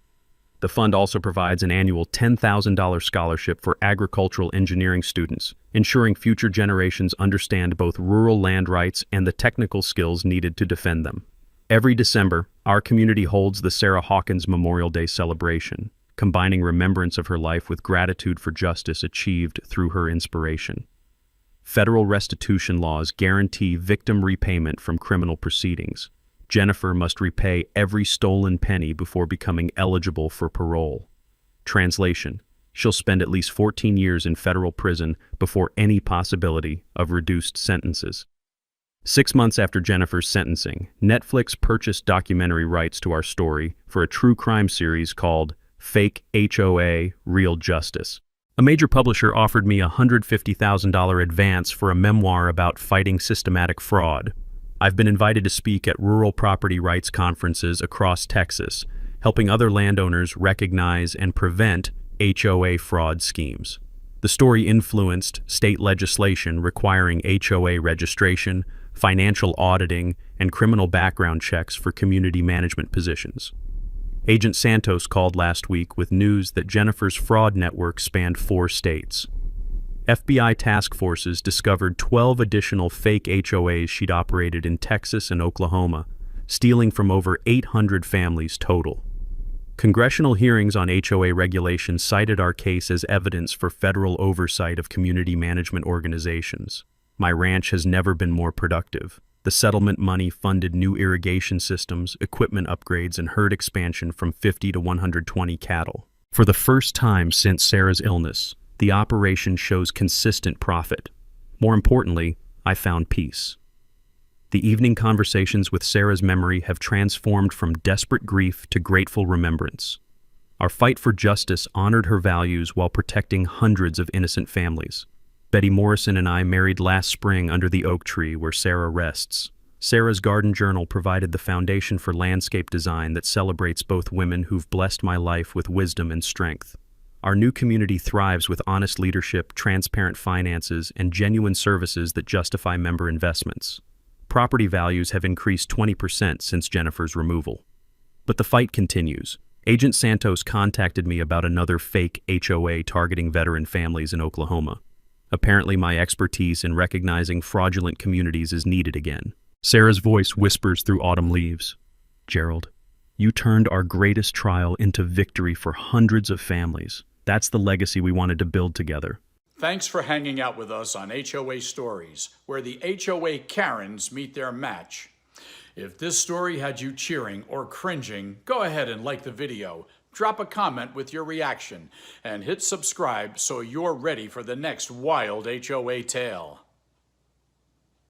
The fund also provides an annual $10,000 scholarship for agricultural engineering students, ensuring future generations understand both rural land rights and the technical skills needed to defend them. Every December, our community holds the Sarah Hawkins Memorial Day celebration, combining remembrance of her life with gratitude for justice achieved through her inspiration. Federal restitution laws guarantee victim repayment from criminal proceedings. Jennifer must repay every stolen penny before becoming eligible for parole. Translation: she'll spend at least 14 years in federal prison before any possibility of reduced sentences. 6 months after Jennifer's sentencing, Netflix purchased documentary rights to our story for a true crime series called Fake HOA, Real Justice. A major publisher offered me a $150,000 advance for a memoir about fighting systematic fraud. I've been invited to speak at rural property rights conferences across Texas, helping other landowners recognize and prevent HOA fraud schemes. The story influenced state legislation requiring HOA registration, financial auditing, and criminal background checks for community management positions. Agent Santos called last week with news that Jennifer's fraud network spanned 4 states. FBI task forces discovered 12 additional fake HOAs she'd operated in Texas and Oklahoma, stealing from over 800 families total. Congressional hearings on HOA regulation cited our case as evidence for federal oversight of community management organizations. My ranch has never been more productive. The settlement money funded new irrigation systems, equipment upgrades, and herd expansion from 50 to 120 cattle. For the first time since Sarah's illness, the operation shows consistent profit. More importantly, I found peace. The evening conversations with Sarah's memory have transformed from desperate grief to grateful remembrance. Our fight for justice honored her values while protecting hundreds of innocent families. Betty Morrison and I married last spring under the oak tree where Sarah rests. Sarah's garden journal provided the foundation for landscape design that celebrates both women who've blessed my life with wisdom and strength. Our new community thrives with honest leadership, transparent finances, and genuine services that justify member investments. Property values have increased 20% since Jennifer's removal. But the fight continues. Agent Santos contacted me about another fake HOA targeting veteran families in Oklahoma. Apparently, my expertise in recognizing fraudulent communities is needed again. Sarah's voice whispers through autumn leaves. Gerald, you turned our greatest trial into victory for hundreds of families. That's the legacy we wanted to build together. Thanks for hanging out with us on HOA Stories, where the HOA Karens meet their match. If this story had you cheering or cringing, go ahead and like the video. Drop a comment with your reaction and hit subscribe so you're ready for the next wild HOA tale.